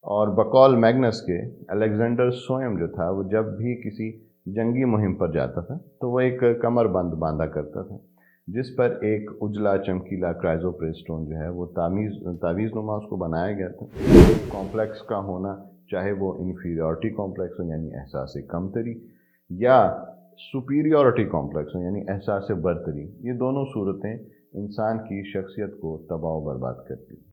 اور بقول میگنس کے الیگزینڈر سوئم جو تھا وہ جب بھی کسی جنگی مہم پر جاتا تھا تو وہ ایک کمر بند باندھا کرتا تھا جس پر ایک اجلا چمکیلا کرائزوپریس اسٹون جو ہے وہ تعویذ نما اس کو بنایا گیا تھا۔ کمپلیکس کا ہونا، چاہے وہ انفیریورٹی کمپلیکس ہو یعنی احساس کمتری، یا سپیریورٹی کمپلیکس ہو یعنی احساس برتری، یہ دونوں صورتیں انسان کی شخصیت کو تباہ و برباد کرتی ہیں۔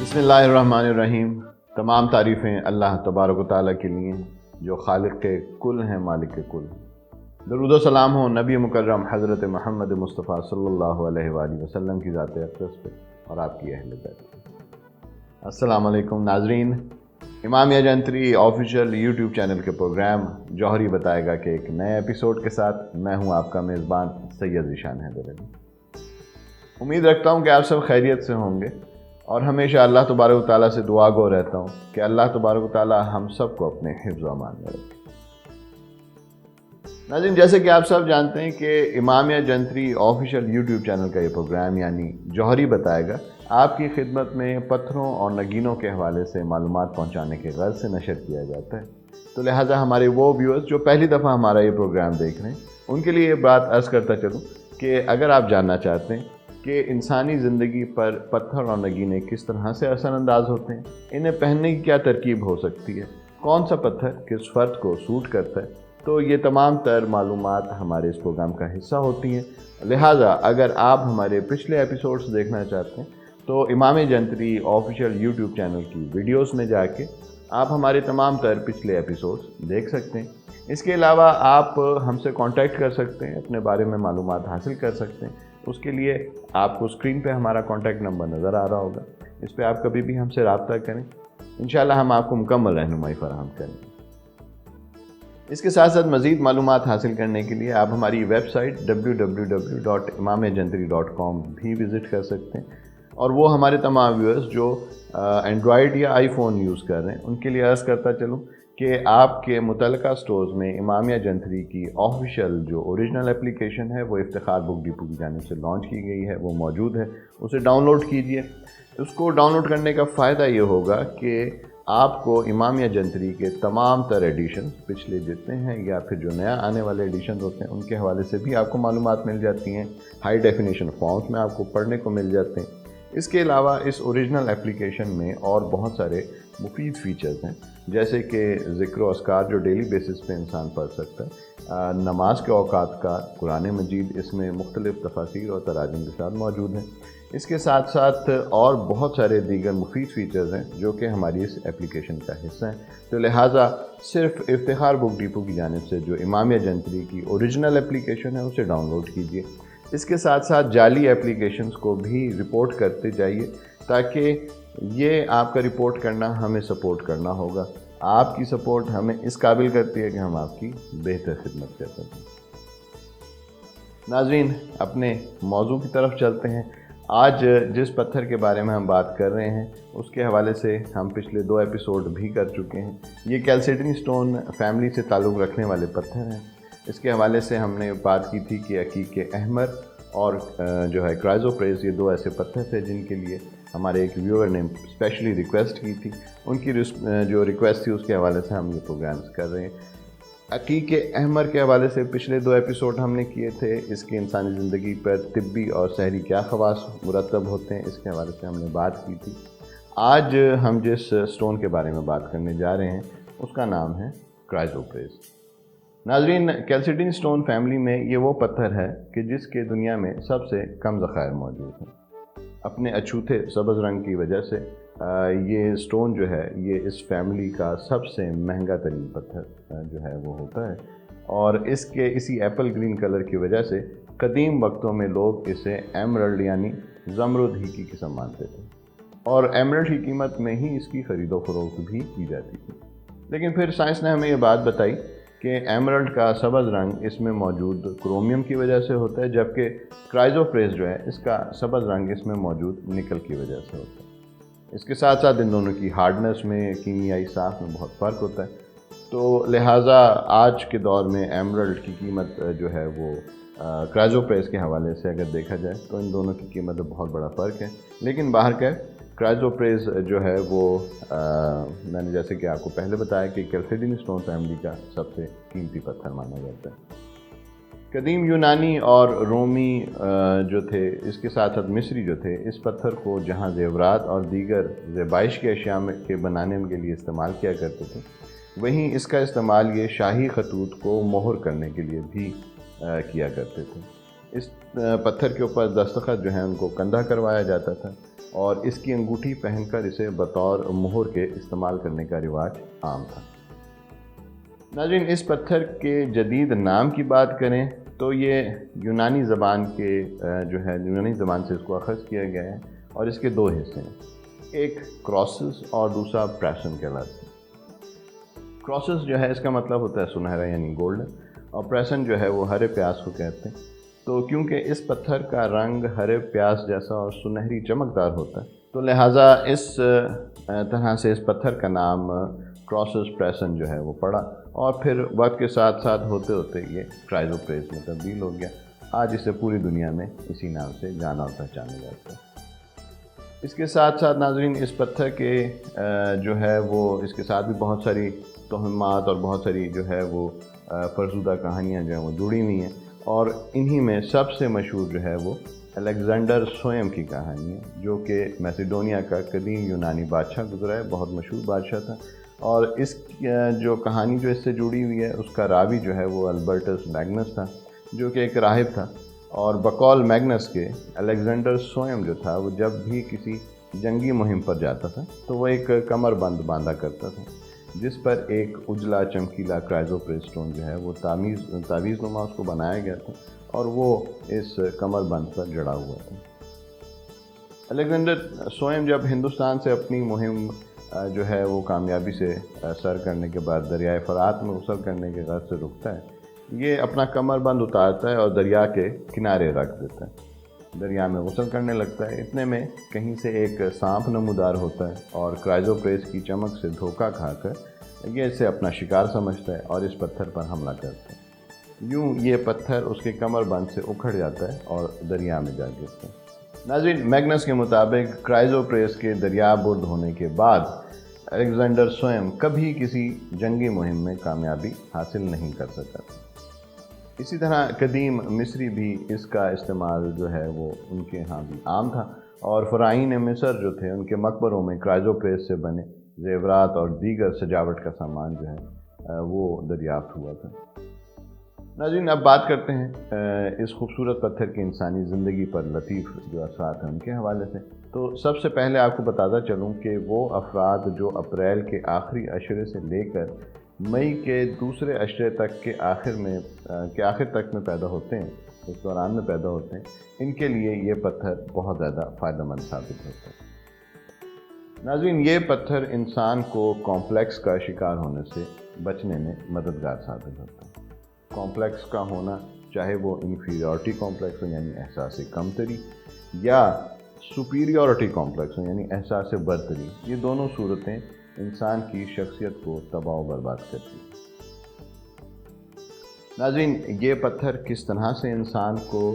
بسم اللہ الرحمن الرحیم۔ تمام تعریفیں اللہ تبارک و تعالیٰ کے لیے جو خالق کل ہیں، مالک کل ہیں۔ درود و سلام ہو نبی مکرم حضرت محمد مصطفیٰ صلی اللہ علیہ وآلہ وسلم کی ذات اقدس پہ اور آپ کی اہل بیت۔ السلام علیکم ناظرین، امامیہ جنتری آفیشیل یوٹیوب چینل کے پروگرام جوہری بتائے گا کہ ایک نئے ایپیسوڈ کے ساتھ میں ہوں آپ کا میزبان سید ذیشان حیدر علی۔ امید رکھتا ہوں کہ آپ سب خیریت سے ہوں گے اور ہمیشہ اللہ تبارک و تعالیٰ سے دعا گو رہتا ہوں کہ اللہ تبارک و تعالیٰ ہم سب کو اپنے حفظ و امان میں رکھے۔ ناظرین، جیسے کہ آپ سب جانتے ہیں کہ امامیہ جنتری آفیشیل یوٹیوب چینل کا یہ پروگرام یعنی جوہری بتائے گا آپ کی خدمت میں پتھروں اور نگینوں کے حوالے سے معلومات پہنچانے کے غرض سے نشر کیا جاتا ہے، تو لہٰذا ہمارے وہ ویورز جو پہلی دفعہ ہمارا یہ پروگرام دیکھ رہے ہیں ان کے لیے یہ بات عرض کرتا چلوں کہ اگر آپ جاننا چاہتے ہیں کہ انسانی زندگی پر پتھر اور نگینے کس طرح سے اثر انداز ہوتے ہیں، انہیں پہننے کی کیا ترکیب ہو سکتی ہے، کون سا پتھر کس فرد کو سوٹ کرتا ہے، تو یہ تمام تر معلومات ہمارے اس پروگرام کا حصہ ہوتی ہیں۔ لہٰذا اگر آپ ہمارے پچھلے ایپیسوڈز دیکھنا چاہتے ہیں تو امامیہ جنتری آفیشیل یوٹیوب چینل کی ویڈیوز میں جا کے آپ ہمارے تمام تر پچھلے ایپیسوڈز دیکھ سکتے ہیں۔ اس کے علاوہ آپ ہم سے کانٹیکٹ کر سکتے ہیں، اپنے بارے میں معلومات حاصل کر سکتے ہیں۔ اس کے لیے آپ کو اسکرین پہ ہمارا کانٹیکٹ نمبر نظر آ رہا ہوگا، اس پہ آپ کبھی بھی ہم سے رابطہ کریں، انشاءاللہ ہم آپ کو مکمل رہنمائی فراہم کریں گے۔ اس کے ساتھ ساتھ مزید معلومات حاصل کرنے کے لیے آپ ہماری ویب سائٹ www.imamiyajantri.com بھی وزٹ کر سکتے ہیں، اور وہ ہمارے تمام ویورز جو اینڈرائڈ یا آئی فون یوز کر رہے ہیں ان کے لیے عرض کرتا چلوں کہ آپ کے متعلقہ سٹورز میں امامیہ جنتری کی آفیشیل جو اوریجنل اپلیکیشن ہے وہ افتخار بک ڈپو کی جانب سے لانچ کی گئی ہے، وہ موجود ہے، اسے ڈاؤن لوڈ کیجئے۔ اس کو ڈاؤن لوڈ کرنے کا فائدہ یہ ہوگا کہ آپ کو امامیہ جنتری کے تمام تر ایڈیشن پچھلے جتنے ہیں یا پھر جو نیا آنے والے ایڈیشن ہوتے ہیں ان کے حوالے سے بھی آپ کو معلومات مل جاتی ہیں، ہائی ڈیفینیشن فونٹس میں آپ کو پڑھنے کو مل جاتے ہیں۔ اس کے علاوہ اس اوریجنل اپلیکیشن میں اور بہت سارے مفید فیچرز ہیں، جیسے کہ ذکر و اذکار جو ڈیلی بیسس پہ انسان پڑھ سکتا ہے، نماز کے اوقات کا قرآن مجید اس میں مختلف تفاسیر اور تراجم کے ساتھ موجود ہیں۔ اس کے ساتھ ساتھ اور بہت سارے دیگر مفید فیچرز ہیں جو کہ ہماری اس اپلیکیشن کا حصہ ہیں، تو لہٰذا صرف افتخار بک ڈپو کی جانب سے جو امامیہ جنتری کی اوریجنل اپلیکیشن ہے اسے ڈاؤن لوڈ کیجیے۔ اس کے ساتھ ساتھ جعلی اپلیکیشنز کو بھی رپورٹ کرتے جائیے تاکہ یہ آپ کا رپورٹ کرنا ہمیں سپورٹ کرنا ہوگا۔ آپ کی سپورٹ ہمیں اس قابل کرتی ہے کہ ہم آپ کی بہتر خدمت کر سکیں۔ ناظرین، اپنے موضوع کی طرف چلتے ہیں۔ آج جس پتھر کے بارے میں ہم بات کر رہے ہیں اس کے حوالے سے ہم پچھلے 2 ایپیسوڈ بھی کر چکے ہیں۔ یہ کیلسیڈنی سٹون فیملی سے تعلق رکھنے والے پتھر ہیں۔ اس کے حوالے سے ہم نے بات کی تھی کہ عقیق احمر اور جو ہے کرائزوپریس، یہ 2 ایسے پتھر تھے جن کے لیے ہمارے ایک ویور نے اسپیشلی ریکویسٹ کی تھی۔ ان کی جو ریکویسٹ تھی اس کے حوالے سے ہم یہ پروگرامز کر رہے ہیں۔ عقیق احمر کے حوالے سے پچھلے 2 ایپیسوڈ ہم نے کیے تھے، اس کی انسانی زندگی پر طبی اور سحری کیا خواص مرتب ہوتے ہیں، اس کے حوالے سے ہم نے بات کی تھی۔ آج ہم جس سٹون کے بارے میں بات کرنے جا رہے ہیں اس کا نام ہے کرائزوپریس۔ ناظرین، کیلسیڈنی سٹون فیملی میں یہ وہ پتھر ہے کہ جس کے دنیا میں سب سے کم ذخائر موجود ہیں۔ اپنے اچھوتے سبز رنگ کی وجہ سے یہ سٹون جو ہے یہ اس فیملی کا سب سے مہنگا ترین پتھر جو ہے وہ ہوتا ہے، اور اس کے اسی ایپل گرین کلر کی وجہ سے قدیم وقتوں میں لوگ اسے ایمرلڈ یعنی زمرد ہی کی قسم مانتے تھے، اور ایمرلڈ کی قیمت میں ہی اس کی خرید و فروخت بھی کی جاتی تھی۔ لیکن پھر سائنس نے ہمیں یہ بات بتائی کہ ایمرلڈ کا سبز رنگ اس میں موجود کرومیم کی وجہ سے ہوتا ہے، جبکہ کرائزوپریس جو ہے اس کا سبز رنگ اس میں موجود نکل کی وجہ سے ہوتا ہے۔ اس کے ساتھ ساتھ ان دونوں کی ہارڈنس میں، کیمیائی ساخت میں بہت فرق ہوتا ہے۔ تو لہٰذا آج کے دور میں ایمرلڈ کی قیمت جو ہے وہ کرائزوپریس کے حوالے سے اگر دیکھا جائے تو ان دونوں کی قیمت میں بہت بڑا فرق ہے. لیکن باہر کا کرائزوپریس جو ہے وہ میں نے جیسے کہ آپ کو پہلے بتایا کہ کیلسیڈین اسٹون فیملی کا سب سے قیمتی پتھر مانا جاتا ہے. قدیم یونانی اور رومی جو تھے، اس کے ساتھ ساتھ مصری جو تھے، اس پتھر کو جہاں زیورات اور دیگر زیبائش کے اشیاء کے بنانے کے لیے استعمال کیا کرتے تھے، وہیں اس کا استعمال یہ شاہی خطوط کو مہر کرنے کے لیے بھی کیا کرتے تھے. اس پتھر کے اوپر دستخط جو ہیں ان کو کندھا کروایا جاتا تھا اور اس کی انگوٹھی پہن کر اسے بطور مہر کے استعمال کرنے کا رواج عام تھا. ناظرین، اس پتھر کے جدید نام کی بات کریں تو یہ یونانی زبان کے جو ہے یونانی زبان سے اس کو اخذ کیا گیا ہے اور اس کے دو حصے ہیں، ایک کراسس اور دوسرا پریسن کہلاتا ہے. کراسس جو ہے اس کا مطلب ہوتا ہے سنہرا یعنی گولڈ، اور پریسن جو ہے وہ ہرے پیاس کو کہتے ہیں. تو کیونکہ اس پتھر کا رنگ ہرے پیاس جیسا اور سنہری چمکدار ہوتا ہے تو لہٰذا اس طرح سے اس پتھر کا نام کراسس پریسن جو ہے وہ پڑا، اور پھر وقت کے ساتھ ساتھ ہوتے ہوتے یہ کرائزوپریس میں تبدیل ہو گیا. آج اسے پوری دنیا میں اسی نام سے جانا اور پہچانا جاتا ہے. اس کے ساتھ ساتھ ناظرین، اس پتھر کے جو ہے وہ اس کے ساتھ بھی بہت ساری توہمات اور بہت ساری جو ہے وہ فرسودہ کہانیاں جو ہیں وہ جڑی ہوئی ہیں، اور انہی میں سب سے مشہور جو ہے وہ الیگزینڈر سوئم کی کہانی ہے، جو کہ میسیڈونیا کا قدیم یونانی بادشاہ گزرا ہے، بہت مشہور بادشاہ تھا. اور اس جو کہانی جو اس سے جڑی ہوئی ہے اس کا راوی جو ہے وہ البرٹس میگنس تھا، جو کہ ایک راہب تھا. اور بقول میگنس کے الیگزینڈر سوئم جو تھا وہ جب بھی کسی جنگی مہم پر جاتا تھا تو وہ ایک کمر بند باندھا کرتا تھا، جس پر ایک اجلا چمکیلا کرائزوپریس اسٹون جو ہے وہ تعویذ نما اس کو بنایا گیا تھا، اور وہ اس کمر بند پر جڑا ہوا تھا. الیگزینڈر سوئم جب ہندوستان سے اپنی مہم جو ہے وہ کامیابی سے سر کرنے کے بعد دریائے فرات میں غسل کرنے کے غرض سے رکتا ہے، یہ اپنا کمر بند اتارتا ہے اور دریا کے کنارے رکھ دیتا ہے. دریا میں غسل کرنے لگتا ہے. اتنے میں کہیں سے ایک سانپ نمودار ہوتا ہے اور کرائزوپریس کی چمک سے دھوکہ کھا کر یہ اسے اپنا شکار سمجھتا ہے اور اس پتھر پر حملہ کرتا ہے. یوں یہ پتھر اس کے کمر بند سے اکھڑ جاتا ہے اور دریا میں جا گرتا ہے. ناظرین، میگنس کے مطابق کرائزوپریس کے دریا برد ہونے کے بعد الیگزینڈر سوئم کبھی کسی جنگی مہم میں کامیابی حاصل نہیں کر سکا. اسی طرح قدیم مصری بھی اس کا استعمال جو ہے وہ ان کے ہاں بھی عام تھا، اور فرعین مصر جو تھے ان کے مقبروں میں کرائزوپریس سے بنے زیورات اور دیگر سجاوٹ کا سامان جو ہے وہ دریافت ہوا تھا. ناظرین، اب بات کرتے ہیں اس خوبصورت پتھر کی انسانی زندگی پر لطیف جو اثرات ہیں ان کے حوالے سے. تو سب سے پہلے آپ کو بتاتا چلوں کہ وہ افراد جو اپریل کے آخری عشرے سے لے کر مئی کے دوسرے عشرے تک کے آخر تک میں پیدا ہوتے ہیں، اس دوران میں پیدا ہوتے ہیں، ان کے لیے یہ پتھر بہت زیادہ فائدہ مند ثابت ہوتا ہے. ناظرین، یہ پتھر انسان کو کمپلیکس کا شکار ہونے سے بچنے میں مددگار ثابت ہوتا ہے. کمپلیکس کا ہونا، چاہے وہ انفیریورٹی کمپلیکس ہو یعنی احساس کمتری، یا سپیریورٹی کمپلیکس ہو یعنی احساس برتری، یہ دونوں صورتیں انسان کی شخصیت کو تباہ و برباد کرتی ہیں. ناظرین، یہ پتھر کس طرح سے انسان کو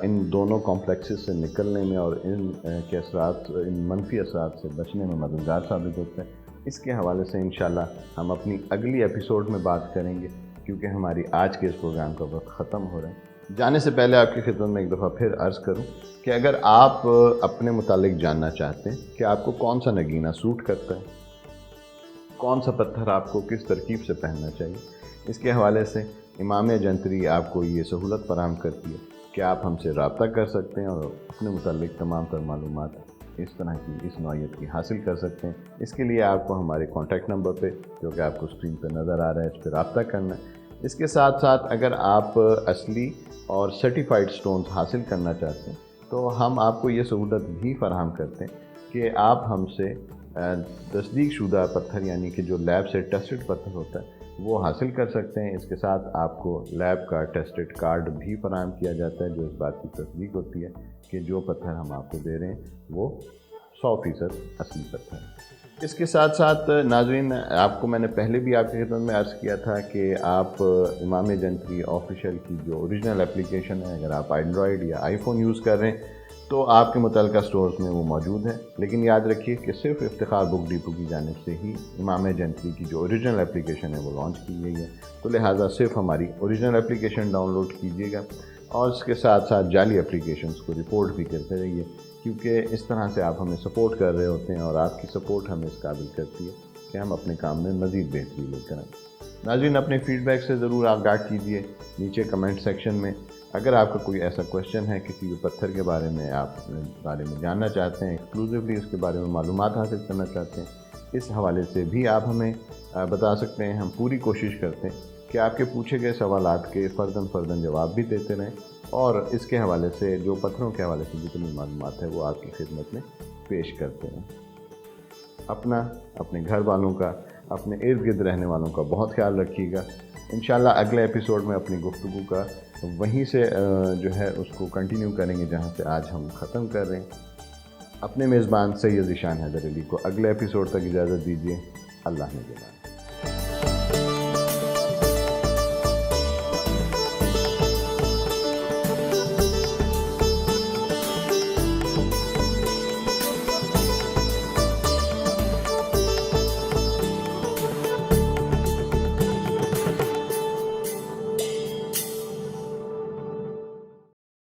ان دونوں کمپلیکسز سے نکلنے میں اور ان کے اثرات، ان منفی اثرات سے بچنے میں مددگار ثابت ہوتا ہے، اس کے حوالے سے انشاءاللہ ہم اپنی اگلی ایپیسوڈ میں بات کریں گے، کیونکہ ہماری آج کے اس پروگرام کا وقت ختم ہو رہا ہے. جانے سے پہلے آپ کی خدمت میں ایک دفعہ پھر عرض کروں کہ اگر آپ اپنے متعلق جاننا چاہتے ہیں کہ آپ کو کون سا نگینہ سوٹ کرتا ہے، کون سا پتھر آپ کو کس ترکیب سے پہننا چاہیے، اس کے حوالے سے امام جنتری آپ کو یہ سہولت فراہم کرتی ہے کہ آپ ہم سے رابطہ کر سکتے ہیں اور اپنے متعلق تمام تر معلومات اس طرح کی، اس نوعیت کی حاصل کر سکتے ہیں. اس کے لیے آپ کو ہمارے کانٹیکٹ نمبر پہ، جو کہ آپ کو اسکرین پہ نظر آ رہا ہے، اس پہ رابطہ کرنا ہے. اس کے ساتھ ساتھ اگر آپ اصلی اور سرٹیفائڈ سٹونز حاصل کرنا چاہتے ہیں تو ہم آپ کو یہ سہولت بھی فراہم کرتے ہیں کہ آپ ہم سے تصدیق شدہ پتھر یعنی کہ جو لیب سے ٹیسٹڈ پتھر ہوتا ہے وہ حاصل کر سکتے ہیں. اس کے ساتھ آپ کو لیب کا ٹیسٹڈ کارڈ بھی فراہم کیا جاتا ہے، جو اس بات کی تصدیق ہوتی ہے کہ جو پتھر ہم آپ کو دے رہے ہیں وہ 100% اصلی پتھر ہے. اس کے ساتھ ساتھ ناظرین، آپ کو میں نے پہلے بھی آپ کی خدمت میں عرض کیا تھا کہ آپ امام جنتری آفیشیل کی جو اوریجنل اپلیکیشن ہے، اگر آپ اینڈرائڈ یا آئی فون یوز کر رہے ہیں تو آپ کے متعلقہ سٹورز میں وہ موجود ہے، لیکن یاد رکھیے کہ صرف افتخار بک ڈیپو کی جانب سے ہی امام جنتری کی جو اوریجنل اپلیکیشن ہے وہ لانچ کی گئی ہے، تو لہٰذا صرف ہماری اوریجنل اپلیکیشن ڈاؤن لوڈ کیجیے گا اور اس کے ساتھ ساتھ جعلی اپلیکیشنز کو رپورٹ بھی کرتے رہیے، کیونکہ اس طرح سے آپ ہمیں سپورٹ کر رہے ہوتے ہیں اور آپ کی سپورٹ ہمیں اس قابل کرتی ہے کہ ہم اپنے کام میں مزید بہتری لے کر آئیں۔ ناظرین، اپنے فیڈ بیک سے ضرور آگاہ کیجیے نیچے کمنٹ سیکشن میں۔ اگر آپ کا کوئی ایسا کویشچن ہے کسی بھی پتھر کے بارے میں، آپ اپنے بارے میں جاننا چاہتے ہیں، ایکسکلوزیولی اس کے بارے میں معلومات حاصل کرنا چاہتے ہیں، اس حوالے سے بھی آپ ہمیں بتا سکتے ہیں۔ ہم پوری کوشش کرتے ہیں کہ آپ کے پوچھے گئے سوالات کے فرداً جواب بھی دیتے رہیں، اور اس کے حوالے سے جو پتھروں کے حوالے سے جتنی معلومات ہے وہ آپ کی خدمت میں پیش کرتے ہیں۔ اپنا، اپنے گھر والوں کا، اپنے ارد گرد رہنے والوں کا بہت خیال رکھیے گا۔ انشاءاللہ اگلے ایپیسوڈ میں اپنی گفتگو کا وہیں سے جو ہے اس کو کنٹینیو کریں گے جہاں سے آج ہم ختم کر رہے ہیں۔ اپنے میزبان سید ذیشان حیدر علی کو اگلے ایپیسوڈ تک اجازت دیجیے۔ اللہ نے